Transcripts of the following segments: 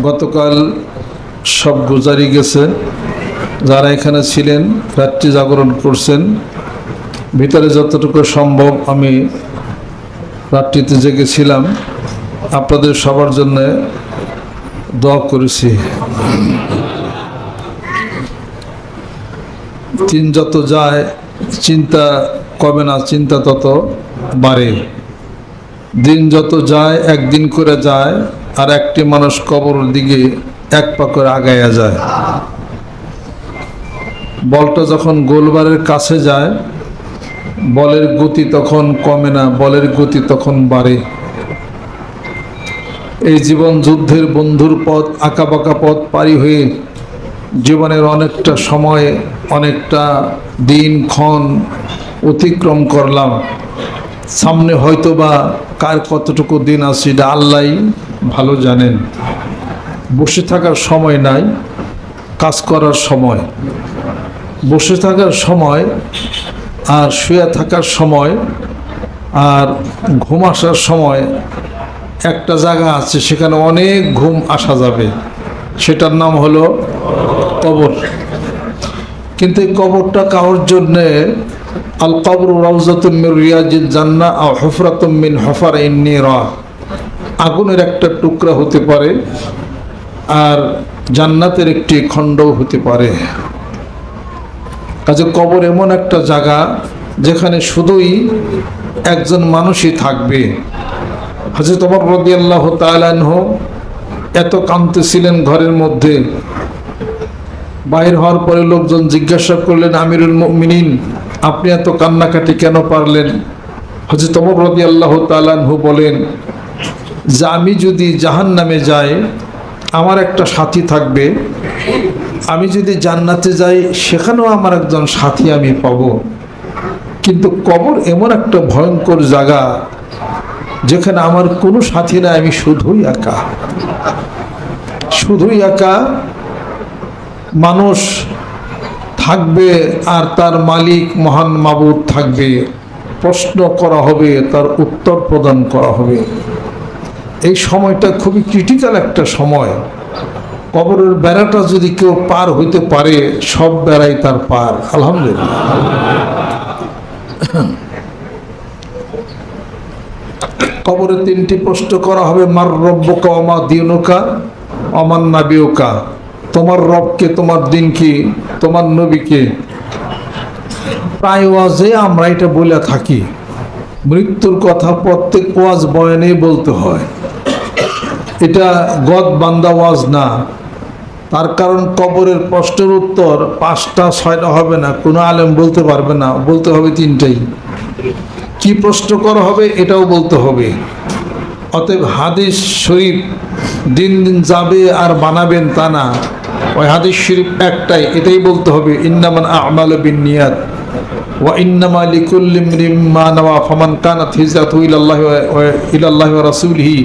গতকাল সব গুজারি গেছে, যারা এখানে ছিলেন রাত্রি জাগরণ করছেন, ভিতরে যতটুকু সম্ভব আমি রাত্রিতে জেগেছিলাম, আপনাদের সবার জন্য দোয়া করেছি। দিন যত যায় চিন্তা কমে না, চিন্তা তত বাড়ে। দিন যত যায় একদিন করে যায়, আর একটি মানুষ কবরের দিকে এক পা করে আগাইয়া যায়। বলটা যখন গোলবারের কাছে যায়, বলের গতি তখন কমে না, বলের গতি তখন বাড়ে। এই জীবন যুদ্ধের বন্ধুর পথ, আঁকাবাঁকা পথ পারি হয়ে জীবনের অনেকটা সময়, অনেকটা দিন ক্ষণ অতিক্রম করলাম। সামনে হয়তোবা কার কতটুকু দিন আছে এটা আল্লাহই ভালো জানেন। বসে থাকার সময় নাই, কাজ করার সময়। বসে থাকার সময় আর শুয়ে থাকার সময় আর ঘুম আসার সময় একটা জায়গা আছে, সেখানে অনেক ঘুম আসা যাবে, সেটার নাম হলো কবর। কিন্তু এই কবরটা কারোর জন্যে আল কবর রাউজাতুম মিন রিয়াজিল জান্নাহ আও হুফরাতুম মিন হুফারিন নিরাহ, আগুনের একটা টুকরা হতে পারে আর জান্নাতের একটি খণ্ডও হতে পারে। কাজে কবর এমন একটা জায়গা যেখানে শুধুই একজন মানুষই থাকবে। হযরত ওমর রাদিয়াল্লাহু তাআলা আনহু এত কাঁদতেছিলেন ঘরের মধ্যে। বাইর হওয়ার পরে লোকজন জিজ্ঞাসা করলেন, আমিরুল মুমিনিন, আপনি এত কান্নাকাটি কেন পারলেন? হযরত ওমর রাদিয়াল্লাহু তাআলা আনহু বলেন যে আমি যদি জাহান্নামে যাই আমার একটা সাথী থাকবে, আমি যদি জান্নাতে যাই সেখানেও আমার একজন সাথী আমি পাব। কিন্তু কবর এমন একটা ভয়ঙ্কর জায়গা যেখানে আমার কোনো সাথী নাই, আমি শুধুই একা, শুধুই একা। মানুষ থাকবে আর তার মালিক মহান মাবুদ থাকবে, প্রশ্ন করা হবে, তার উত্তর প্রদান করা হবে। এই সময়টা খুবই ক্রিটিক্যাল একটা সময়। কবরের বেড়াটা যদি কেউ পার হইতে পারে, সব বেড়াই তার পার, আলহামদুলিল্লাহ। কবরে তিনটি প্রশ্ন করা হবে, মার রব্বুকা ওয়া মা দীনুকা ওয়া মান নাবিয়ুকা, তোমার রবকে, তোমার দিন কি, তোমার নবীকে। প্রায় ওয়াজে আমরা এটা বলে থাকি, মৃত্যুর কথা প্রত্যেক ওয়াজ বয়ানে বলতে হয়। এটা গদ বান্দা ওয়াজ না। তার কারণ কবরের প্রশ্নের উত্তর 5টা 6টা হবে না, কোনো আলেম বলতে পারবে না, বলতে হবে 3টাই। কি প্রশ্ন করা হবে এটাও বলতে হবে। অতএব হাদিস শরীফ দিন দিন যাবে আর বানাবেন তা না, ওই হাদিস শরীফ একটাই, এটাই বলতে হবে, ইন্নামাল আ'মালু বিন্নিয়াত ওয়া ইন্নামা লিকুল্লি ইমরিইন মা নাওয়া, ফামান কানাত হিজরাতুহু ইলাল্লাহি ওয়া রাসূলিহি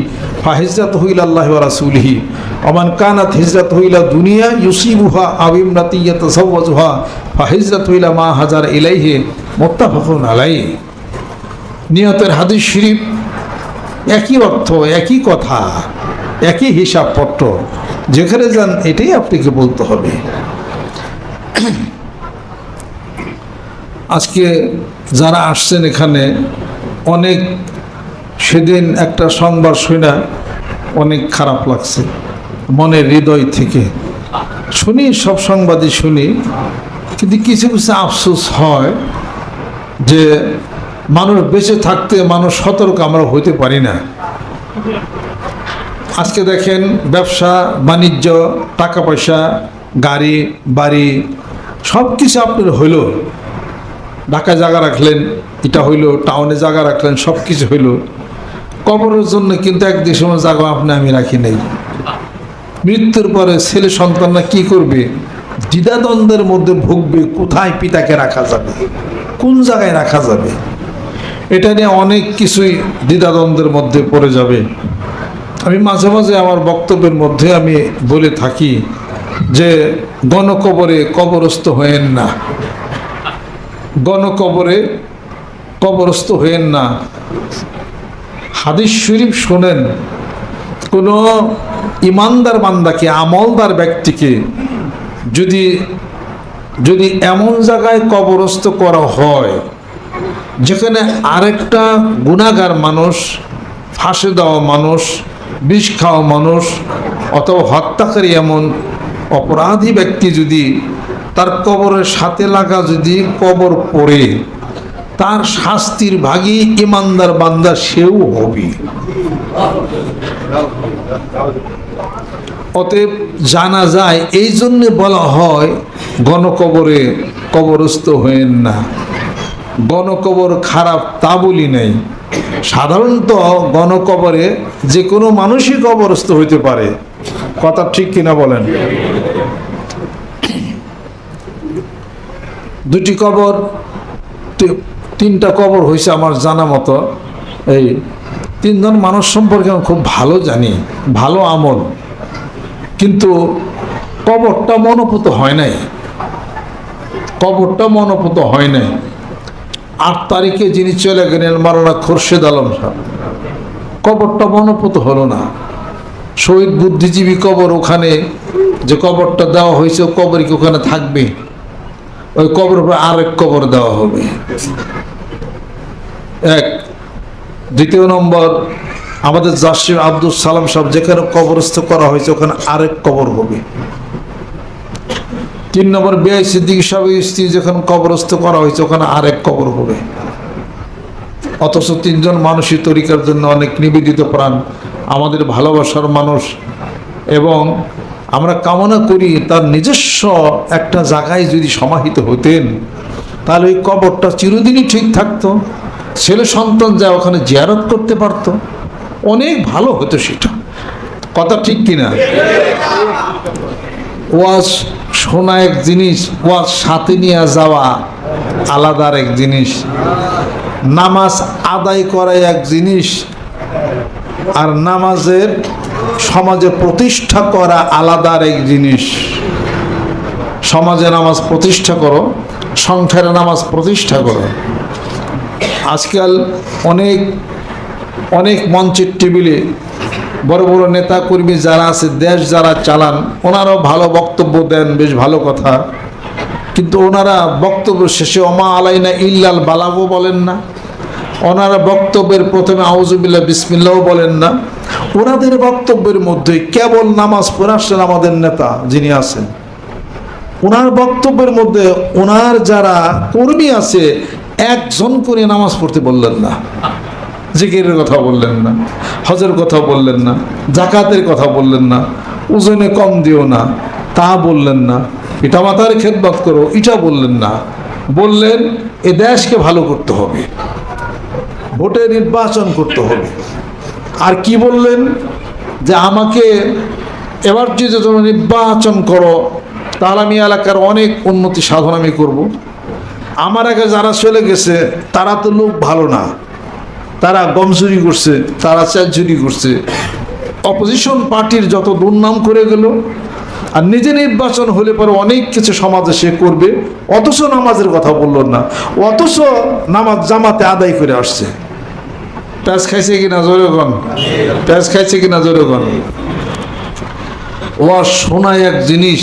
ফাহিজরাতুহু ইলাল্লাহি ওয়া রাসূলিহি ওয়া মান কানাত হিজরাতুহু ইলা দুনিয়া ইউসিবুহা আও ইমরাতিন ইয়াতাযাওয়াজুহা ফাহিজরাতুহু ইলা মা হাজারা ইলাইহি মুত্তাফাকুন আলাইহি। নিয়তের হাদিস শরীফ একই অর্থ, একই কথা, একই হিসাবপত্র, যেখানে যান এটাই আপনাকে বলতে হবে। আজকে যারা আসছেন এখানে, অনেক সেদিন একটা সংবাদ শুনে অনেক খারাপ লাগছে, মনের হৃদয় থেকে শুনি, সব সংবাদই শুনি, কিন্তু কিছু কিছু আফসোস হয় যে মানুষ বেঁচে থাকতে মানুষ সতর্ক আমরা হইতে পারি না। আজকে দেখেন ব্যবসা বাণিজ্য, টাকা পয়সা, গাড়ি বাড়ি সব কিছু আপনার হইল, ঢাকায় জায়গা রাখলেন, এটা হইল, টাউনে জায়গা রাখলেন, সব কিছু হইল। কবরের জন্য কিন্তু একদিন সময় জায়গা আপনি আমি রাখি নাই। মৃত্যুর পরে ছেলে সন্তানরা কি করবে? দ্বিধাদ্বন্দ্বের মধ্যে ভুগবে, কোথায় পিতাকে রাখা যাবে, কোন জায়গায় রাখা যাবে, এটা নিয়ে অনেক কিছুই দ্বিধাদ্বন্দ্বের মধ্যে পড়ে যাবে। আমি মাঝে মাঝে আমার বক্তব্যের মধ্যে আমি বলে থাকি যে গণকবরে কবরস্থ হয়েন না, গণকবরে কবরস্থ হয়েন না। হাদিস শরীফ শোনেন, কোনো ইমানদার বান্দাকে, আমলদার ব্যক্তিকে যদি যদি এমন জায়গায় কবরস্থ করা হয় যেখানে আরেকটা গুনাহগার মানুষ, ফাঁসি দেওয়া মানুষ, বিষ খাওয়া মানুষ অথবা হত্যাকারী এমন অপরাধী ব্যক্তি যদি তার কবরের সাথে লাগা যদি কবর পড়ে, তার শাস্তির ভাগী ইমানদার বান্দা সেও হবে। অতএব জানা যায়, এই জন্য বলা হয় গণকবরে কবরস্থ হয়েন না। গণকবর খারাপ তা বলি নাই, সাধারণত গণকবরে যে কোনো মানুষই কবরস্থ হইতে পারে। কথা ঠিক কিনা বলেন? দুটি কবর, তিনটা কবর হয়েছে আমার জানা মতো। এই তিনজন মানুষ সম্পর্কে আমি খুব ভালো জানি, ভালো আমল, কিন্তু কবরটা মনোপুত হয় নাই। কবরটা মনোপুত হয় নাই। 8 তারিখে যিনি চলে গেলেন মাওলানা খোরশেদ আলম সাহেব, কবরটা মনোপুত হলো না। শহীদ বুদ্ধিজীবী কবর, ওখানে যে কবরটা দেওয়া হয়েছে ও কবর কি ওখানে থাকবে? ওই কবর উপরে আরেক কবর দেওয়া হবে। এক। দ্বিতীয় নম্বর, আমাদের জাসিম আব্দুল সালাম সাহেব যেখানে কবরস্থ করা হয়েছে ওখানে আরেক কবর হবে। 3 নম্বর, বিআই সিদ্দিকী সাহেবের স্ত্রী যেখানে কবরস্থ করা হয়েছে ওখানে আরেক কবর হবে। অথচ 3 জন মানুষই তরিকার জন্য অনেক নিবেদিত প্রাণ, আমাদের ভালোবাসার মানুষ, এবং আমরা কামনা করি তার নিজস্ব একটা জায়গায় যদি সমাহিত হতেন তাহলে ওই কবরটা চিরদিনই ঠিক থাকতো। ছেলে সন্তান যা ওখানে জিয়ারত করতে পারতো, অনেক ভালো হতো সেটা। কথা ঠিক কিনা? ওয়াজ শোনা এক জিনিস, ওয়াজ সাথে নিয়ে যাওয়া আলাদা এক জিনিস, নামাজ আদায় করা এক জিনিস, আর নামাজের সমাজে প্রতিষ্ঠা করা আলাদা এক জিনিস। সমাজে নামাজ প্রতিষ্ঠা করো, সংসারে নামাজ প্রতিষ্ঠা করো। আজকাল অনেক অনেক মঞ্চের টেবিলে বড় বড় নেতা কর্মী যারা আছে, দেশ যারা চালান, ওনারাও ভালো বক্তব্য দেন, বেশ ভালো কথা, কিন্তু ওনারা বক্তব্য শেষে ওমা আলাইনা ইল্লাল বালাগও বলেন না। ওনারা বক্তব্যের প্রথমে আউযুবিল্লাহ বিসমিল্লাহও বলেন না। ওনাদের বক্তব্যের মধ্যে কেবল নামাজ পড়ে আসছেন আমাদের নেতা যিনি আছেন, ওনার বক্তব্যের মধ্যে ওনার যারা কর্মী আছে একজন করে নামাজ পড়তে বললেন না, জিকিরের কথা বললেন না, হজের কথা বললেন না, জাকাতের কথা বললেন না, ওজনে কম দিও না তা বললেন না, পিতা মাতার খেদমত করো এটা বললেন না। বললেন এ দেশকে ভালো করতে হবে, ভোটে নির্বাচন করতে হবে। আর কি বললেন? যে আমাকে এবার যদি তোমরা নির্বাচন করো তাহলে আমি এলাকার অনেক উন্নতি সাধন আমি করব। আমার আগে যারা চলে গেছে তারা তো লোক ভালো না, তারা গম চুরি করছে, তারা চাল চুরি করছে, অপোজিশন পার্টির যত দুর্নাম করে গেল, আর নিজে নির্বাচন হলে পরে অনেক কিছু সমাজে সে করবে, অথচ নামাজের কথা বলল না, অথচ নামাজ জামাতে আদায় করে আসছে। প্যাঁচ খাইছে কিনা জোরে গণ, প্যাঁচ খাইছে কিনা জোরে গণ। ওয়াজ শোনা এক জিনিস,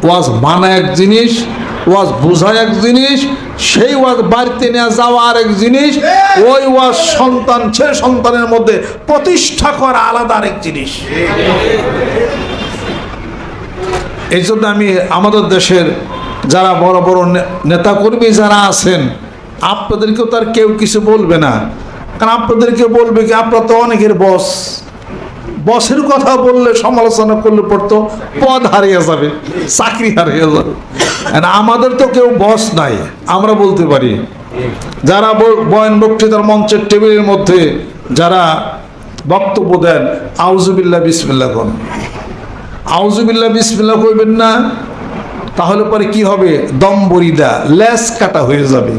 ওয়াজ মানা এক জিনিস, ওয়াজ বোঝা এক জিনিস, সেই ওয়াজ বাড়িতে নিয়ে যাওয়া আর এক জিনিস, ওই ওয়াজ সন্তান ছেলে সন্তানের মধ্যে প্রতিষ্ঠা করা আলাদা আরেক জিনিস। এই জন্য আমি আমাদের দেশের যারা বড় বড় নেতাকর্মী যারা আছেন, আপনাদেরকেও তার কেউ কিছু বলবে না, কারণ আপনাদেরকে বলবে কি আপনারা তো অনেকের বস, বসের কথা বললে সমালোচনা করলে পড়তো পদ হারিয়ে যাবে, চাকরি হারিয়ে যাবে। আমাদের তো কেউ বস নাই, আমরা বলতে পারি। যারা বয়ান বক্তৃতার মঞ্চের টেবিলের মধ্যে যারা বক্তব্য দেন, আউযুবিল্লাহ বিসমিল্লাহ কোন, আউযুবিল্লাহ বিসমিল্লাহ কইবেন না, তাহলে পরে কি হবে? দম্বরিদা, লেস কাটা হয়ে যাবে,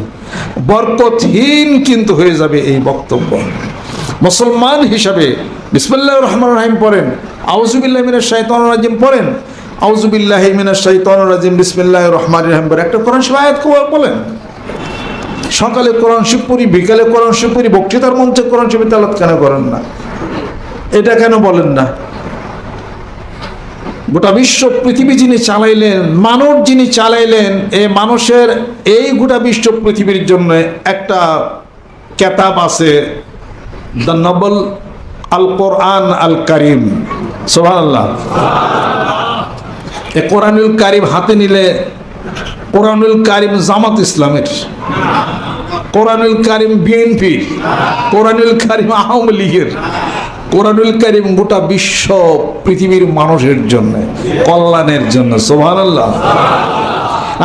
বরকতহীন কিন্তু হয়ে যাবে এই বক্তব্য। মুসলমান হিসাবে বিসমিল্লাহির রহমানির রহিম পড়েন, আউযুবিল্লাহি মিনাশ শাইতানির রাজিম পড়েন, আউযুবিল্লাহি মিনাশ শাইতানির রাজিম বিসমিল্লাহির রহমানির রহিম পড়েন, একটা কোরআন শরীফ আয়াত বলেন। সকালে কোরআন শরীফ পড়ি, বিকালে কোরআন শরীফ পড়ি, বক্তৃতার মঞ্চে কোরআন শরীফ তেলাওয়াত কেন করেন না? এটা কেন বলেন না? গোটা বিশ্ব পৃথিবী যিনি চালাইলেন, মানব যিনি চালাইলেন, এই মানুষের এই গোটা বিশ্ব পৃথিবীর জন্য একটা কেতাব আছে, দ্য নোবেল আল কোরআন আল কারিম। সুবহানাল্লাহ। এই কোরআনুল কারিম হাতে নিলে, কোরআনুল কারিম জামাত ইসলামের, কোরআনুল কারিম বিএনপির, কোরআনুল কারিম আওয়ামী লীগের, কোরআনুল কারিম গোটা বিশ্ব পৃথিবীর মানুষের জন্য, কল্যাণের জন্য। সুবহানাল্লাহ।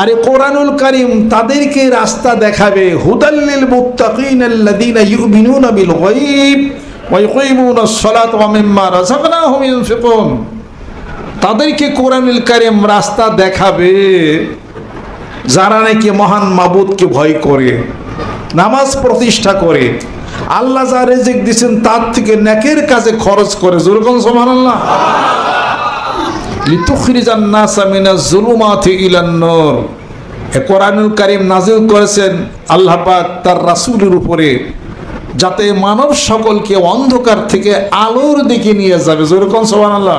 আর এই কোরআনুল কারিম তাদেরকে রাস্তা দেখাবে, হুদাল্লিল মুত্তাকিন আল্লাযীনা ইউমিনুনা বিল গায়ব ওয়া ইউকিমুনাস সালাতা ওয়া মিম্মা রাযাকনাহুম ইউনফিকুন। তাদেরকে কোরআনুল কারিম রাস্তা দেখাবে যারা নাকি মহান মাবুদকে ভয় করে, নামাজ প্রতিষ্ঠা করে, আল্লাহ যা রিজিক দিয়েছেন তার থেকে নেকের কাজে খরচ করে। যেরকম সুবহানাল্লাহ। লিতুখরিজান নাসা মিনাজ যুলুমাতি ইলান নূর। এই কোরআনুল কারীম নাযিল করেছেন আল্লাহ পাক তার রাসূলের উপরে, যাতে মানব সকলকে অন্ধকার থেকে আলোর দিকে নিয়ে যাবে। যেরকম সুবহানাল্লাহ।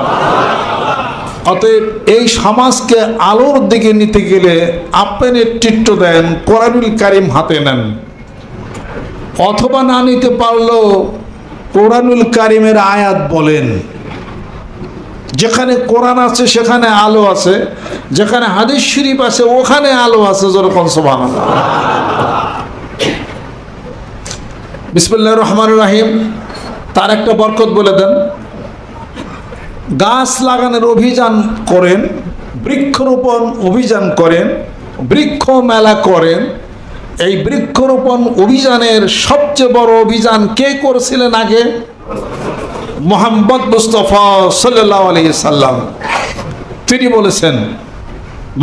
অতএব এই সমাজকে আলোর দিকে নিতে গেলে আপনি নেতৃত্ব দেন, কোরআনুল কারীম হাতে নেন। অথবা না নিতে পারলেও কোরআনুল কারিমের আয়াত বলেন। যেখানে কোরআন আছে সেখানে আলো আছে, যেখানে হাদিস শরীফ আছে ওখানে আলো আছে। যেরকম সুবহানাল্লাহ। বিসমিল্লাহির রহমানির রহিম। তার একটা বরকত বলে দেন। গাছ লাগানোর অভিযান করেন, বৃক্ষরোপণ অভিযান করেন, বৃক্ষ মেলা করেন। এই বৃক্ষরোপণ অভিযানের সবচেয়ে বড় অভিযান কে করেছিলেন আগে? মুহাম্মদ মুস্তাফা সাল্লাল্লাহু আলাইহি সাল্লাম। তিনি বলেছেন,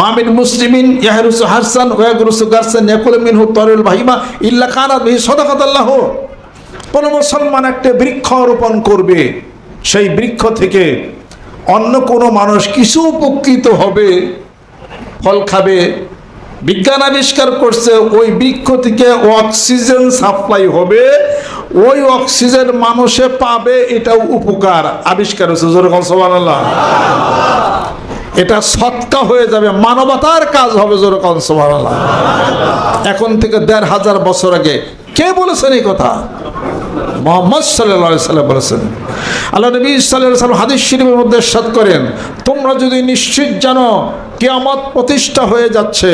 মামিন মুসলিমিন ইয়াহরুসু হারসান ওয়া ইয়াগরুসু গারসান ইয়াকুলু মিনহু তারিউল বাহিমা ইল্লা কানাত বিহি সাদাকাতুল্লাহ। কোন মুসলমান একটা বৃক্ষ রোপণ করবে, সেই বৃক্ষ থেকে অন্য কোনো মানুষ কিছু উপকৃত হবে, ফল খাবে। বিজ্ঞান আবিষ্কার করছে ওই বৃক্ষ থেকে অক্সিজেন সাপ্লাই হবে, ওই অক্সিজেন মানুষে পাবে, এটাও উপকার আবিষ্কার হচ্ছে। যেরকম সুবহানাল্লাহ। এটা সৎকা হয়ে যাবে, মানবতার কাজ হবে। যেরকম সুবহানাল্লাহ। এখন থেকে ১৫০০ বছর আগে কে বলেছেন এই কথা? মুহাম্মদ সাল্লাল্লাহু আলাইহি সাল্লাম বলেছেন। আল্লাহ নবী সাল্লাল্লাহু আলাইহি সাল্লাম হাদিস শরীফের মধ্যে ইরশাদ করেন, তোমরা যদি নিশ্চিত জানো কিয়ামত প্রতিষ্ঠা হয়ে যাচ্ছে,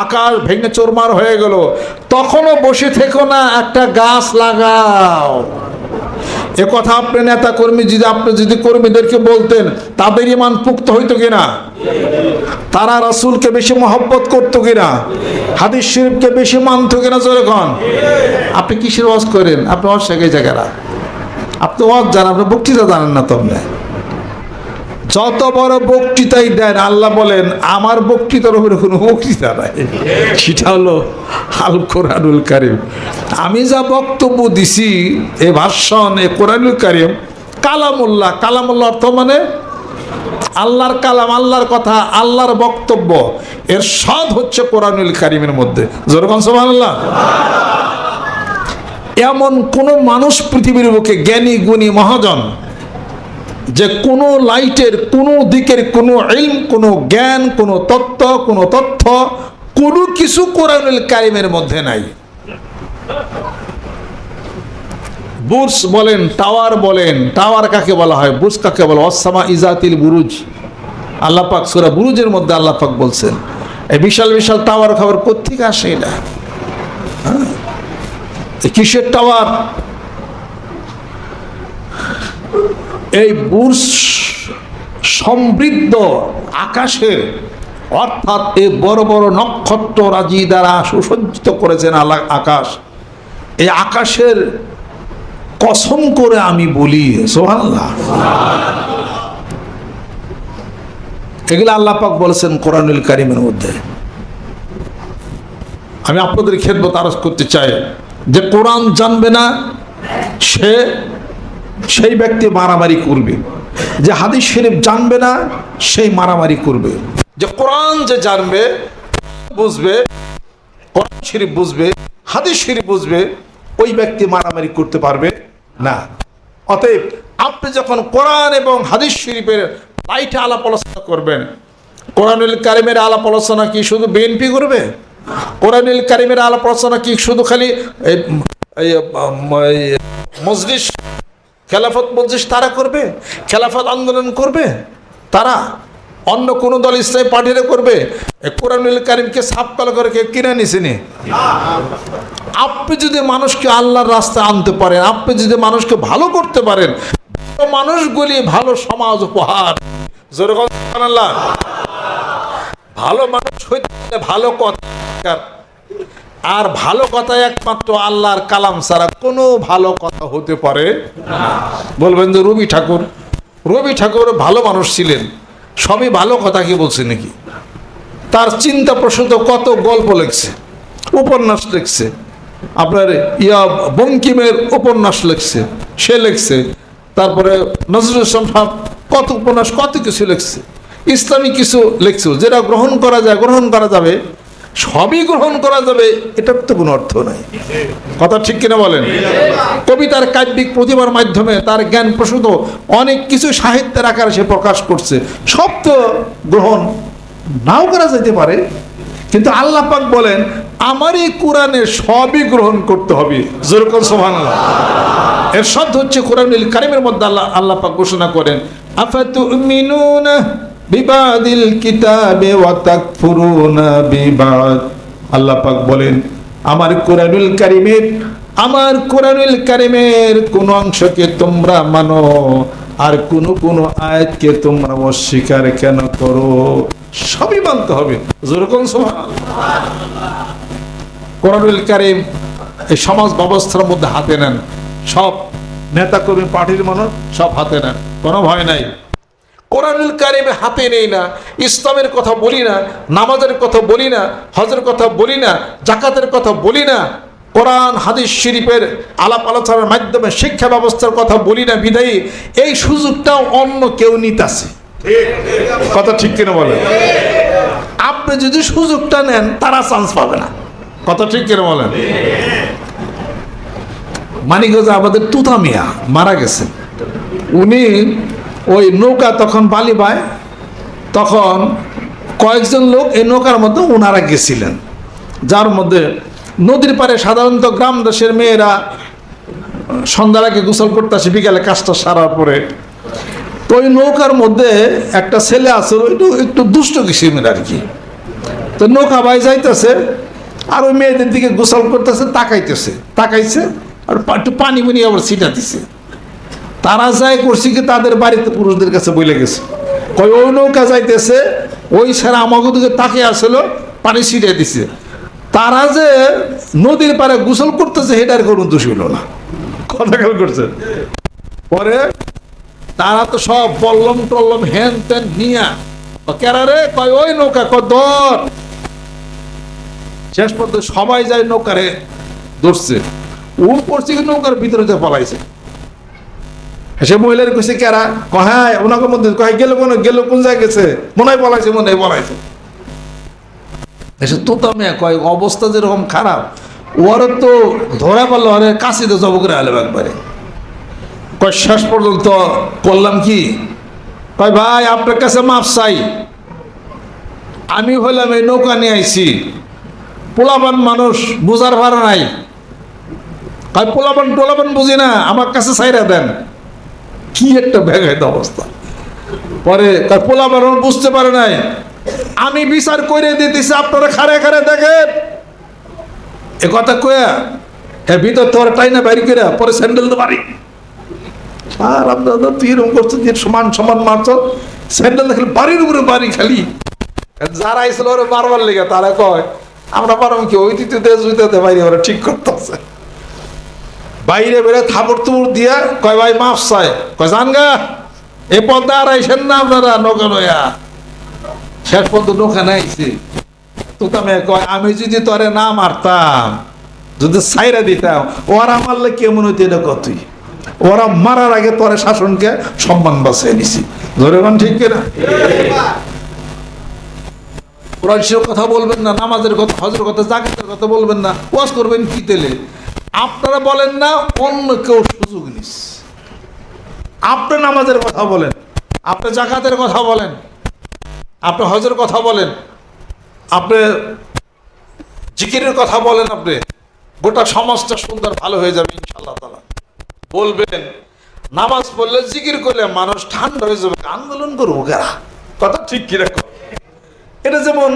আকাশ ভেঙে চুরমার হয়ে গেল, তখনও বসে থেকো না, একটা গাছ লাগাও। এ কথা আপনি নেতা কর্মী আপনি যদি কর্মীদেরকে বলতেন, তাদের ঈমান পুক্ত হইতো কিনা? তারা রাসূলকে বেশি মহব্বত করতো কিনা? হাদিস শরীফকে বেশি মানতো কিনা? যখন আপনি কিসের ওয়াজ করেন? আপনি ওয়াজ শেখে জায়গারা, আপনি ওয়াজ জানেন, আপনি বক্তৃতা জানেন না। তোমরা যত বড় বক্তৃতাই দেন, আল্লাহ বলেন আমার বক্তৃতার উপরে কোনো বক্তৃতা নাই, সেটা হলো আল কোরআনুল কারীম। আমি যা বক্তব্য দিছি, এ ভাষণ, এ কোরআনুল কারীম কালামুল্লাহ। কালামুল্লাহ অর্থ মানে আল্লাহর কালাম, আল্লাহর কথা, আল্লাহর বক্তব্য। এর স্বাদ হচ্ছে কোরআনুল কারীমের মধ্যে। যেরকম সুবহানাল্লাহ। এমন কোন মানুষ পৃথিবীর বুকে, জ্ঞানী গুণী মহাজন, যে কোনো লাইটের, কোনো দিকের, কোনো ইলম, কোনো জ্ঞান, কোনো তত্ত্ব, কোনো তথ্য, কোনো কিছু কোরআনুল কারীমের মধ্যে নাই। বুর্জ বলেন, টাওয়ার বলেন, টাওয়ার কাকে বলা হয়? বুর্জ কাকে বলা? ওয়াসসামা ইজাতিল বুরুজ। আল্লাহ পাক সূরা বুরুজের মধ্যে আল্লাহ পাক বলছেন, এই বিশাল বিশাল টাওয়ার খবর কোত্থেকে আসে? এটা কিসের টাওয়ার? এই বুর্জ সমৃদ্ধ আকাশের, অর্থাৎ এই বড় বড় নক্ষত্র রাজি দ্বারা সুসজ্জিত করেছেন আল্লাহ আকাশ। এই আকাশের কসম করে আমি বলি, সুবহানাল্লাহ। এগুলো আল্লাহ পাক বলেছেন কোরআনুল কারীমের মধ্যে। আমি আপনাদের খেদমত আরজ করতে চাই, যে কোরআন জানবে না সেই ব্যক্তি মারামারি করবে, যে হাদিস শরীফ জানবে না সেই মারামারি করবে। যে কোরআন যে জানবে, বুঝবে, কোরআন শরীফ বুঝবে, হাদিস শরীফ বুঝবে, ওই ব্যক্তি মারামারি করতে পারবে না। অতএব আপনি যখন কোরআন এবং হাদিস শরীফের লাইটে আলাপ আলোচনা করবেন, কোরআনুল কারিমের আলাপ আলোচনা কি শুধু বিএনপি করবে? কোরআনুল কারিমের আলাপ আলোচনা কি শুধু খালি মজলিস, খেলাফত মজলিস তারা করবে? খেলাফত আন্দোলন করবে তারা? অন্য কোনো দল ইসলামী পার্টিরা করবে? কোরআনুল কারিমকে সাফ কালো করে কেউ কিনে নিছেনি? আপনি যদি মানুষকে আল্লাহর রাস্তায় আনতে পারেন, আপনি যদি মানুষকে ভালো করতে পারেন, মানুষগুলি ভালো সমাজ উপহার। সুবহানাল্লাহ। ভালো মানুষ হইতে ভালো কথা, আর ভালো কথা একমাত্র আল্লাহর কালাম ছাড়া কোনো ভালো কথা হতে পারে না। বলবেন যে রবি ঠাকুর ভালো মানুষ ছিলেন, সবই ভালো কথা কি বলছে নাকি? তার চিন্তা প্রসূত কত গল্প লিখছে, উপন্যাস লিখছে, আপনার বঙ্কিমের উপন্যাস লিখছে, সে লিখছে, তারপরে নজরুল ইসলাম সাহেব কত উপন্যাস, কত কিছু লিখছে, ইসলামী কিছু লিখছে, যেটা গ্রহণ করা যায়, গ্রহণ করা যাবে, সবই গ্রহণ করা যাবে, এটার তো কোনো অর্থ নাই। কথা ঠিক কিনা বলেন? কবিতার কাব্যিক প্রতিভার মাধ্যমে তার জ্ঞান প্রসূত অনেক কিছু সাহিত্যের আকারে সে প্রকাশ করছে, সব তো গ্রহণ নাও করা যেতে পারে, কিন্তু আল্লাহ পাক বলেন আমার এই কোরআনে সবই গ্রহণ করতে হবে। যেরকম সুবহানাল্লাহ। এর শব্দ হচ্ছে কোরআনুল কারিমের মধ্যে আল্লাহ পাক ঘোষণা করেন আফাতুমিনুনা বিবাদিল কিতাবে ওয়া তাকফুরুনা বিবাদ। আল্লাহ পাক বলেন আমার কোরআনুল কারিমের কোন অংশকে তোমরা মানো আর কোন আয়াতকে তোমরা অস্বীকার কেন করো? সবই মানতে হবে। যেরকম সুবহানাল্লাহ। কোরআনুল কারিম এই সমাজ ব্যবস্থার মধ্যে হাতে নেন, সব নেতা কর্মী পার্টির মানুষ সব হাতে নেন, কোনো ভয় নাই। কোরআনুল কারিমে হাতে নেই না, ইসলামের কথা বলি না, নামাজের কথা বলি না, হজের কথা বলি না, জাকাতের কথা বলি না, কোরআন হাদিস শরীফের আলাপ আলোচনার মাধ্যমে শিক্ষা ব্যবস্থার কথা বলি না, বিদায়ী এই সুযোগটাও অন্য কেউ নিতেছে। কথা ঠিক কিনা বলেন? আপনি যদি সুযোগটা নেন তারা চান্স পাবে না। কথা ঠিক কিনা বলেন? মানিকগঞ্জে আমাদের তুতা মিয়া মারা গেছেন, উনি ওই নৌকা তখন বালি বায়, তখন কয়েকজন লোক এই নৌকার মধ্যে ওনারা গেছিলেন, যার মধ্যে নদীর পাড়ে সাধারণত গ্রাম দেশের মেয়েরা সন্ধ্যার আগে গোসল করতে আসে, বিকালে কাজটা সারার পরে। তো ওই নৌকার মধ্যে একটা ছেলে আছে, একটু দুষ্ট কিসিমের আর কি। তো নৌকা বাই যাইতেছে আর ওই মেয়েদের দিকে গোসল করতেছে, তাকাইছে আর একটু পানি বুনি আবার ছিটা দিছে। তারা যাই করছে কি তাদের বাড়িতে পুরুষদের কাছে বলে গেছে, কই ওই নৌকা যাইতেছে, ওই সারা আমাকে দিকে তাকিয়ে আসলো, পানি ছিটিয়ে দিছে। তারা যে নদীর পাড়ে গোসল করতেছে সেটার কোনো দোষ হইল না। কথা খেয়াল করছে? পরে তারা তো সব বললম টল্লম হ্যান ত্যান নিয়া কেরারে কয় ওই নৌকা ধর। শেষ পর্যন্ত সবাই যায় নৌকারে ধরছে, ও পড়ছে নৌকার ভিতরে যে পলাইছে। সে মহিলার কইছে কেরা, হ্যাঁ ওনাকে মধ্যে কয় গেল কোন জায়গায় গেছে, মনে হয় পলাইছে। এসে তোতা মেয়ে কয় অবস্থা যেরকম খারাপ, ওরা তো ধরা পারলো, আরে কাশিতে জব করে আলো একবারে। কয় শেষ পর্যন্ত করলাম কি, কয় ভাই আপনার কাছে মাপ চাই, আমি হইলাম এই নৌকা নিয়ে আইছি, পোলাবান মানুষ বুঝার ভাড়া নাই, কয় পোলাবান বুঝি না, আমার কাছে চাইরা দেন। কি একটা ব্যাঘাত অবস্থা। পরে তার পোলাবান বুঝতে পারে নাই, আমি বিচার করে দিতেছি, আপনারা খারে দেখেন। এ কথা কয়া এর ভিতর তোর টাইনা বাইরে করে পরে স্যান্ডেল তো বাড়ি। আর আপনারা তুই এরকম করছো, সমান মারছ, স্যান্ডেল দেখলে বাড়ির উপরে বাড়ি খালি। যারা আইসল ওরা মারবার লেগে, তারা কয় আমরা পারম কি ওই দিতে বাইরে ওরা ঠিক করতেছে। বাইরে বেড়ে থাপড় তুপড় দিয়া কয় ভাই মাফ চাই, কয় জান গা এ পদ্মা আর আইসেন না আপনারা নৌকা লইয়া। শেষ পর্যন্ত নৌকা নাইছে। তোতামে কয় আমি যদি তোরে না মারতাম, যদি সাইরা দিতাম, ওরা মারলে কেমন হইতে এটা কতই, ওরা মারার আগে তোরে শাসনকে সম্মান বাঁচিয়ে নিছি। ধরে গান ঠিক কিনা? কোরআন শরীফের কথা বলবেন না, নামাজের কথা, হজের কথা, জাকাতের কথা বলবেন না, ওয়াজ করবেন কি তেলে? আপনারা বলেন না অন্য কেউ সুযোগ নিস, আপনি নামাজের কথা বলেন, আপনি জাকাতের কথা বলেন, আপনি হজের কথা বলেন, আপনি জিকিরের কথা বলেন, আপনি গোটা সমাজটা সুন্দর ভালো হয়ে যাবে ইনশাআল্লাহ তাআলা। বলবেন নামাজ পড়লে জিকির করলে মানুষ ঠান্ডা হয়ে যাবে, আন্দোলন করবো কারা? কথা ঠিক কি রাখো? এটা যেমন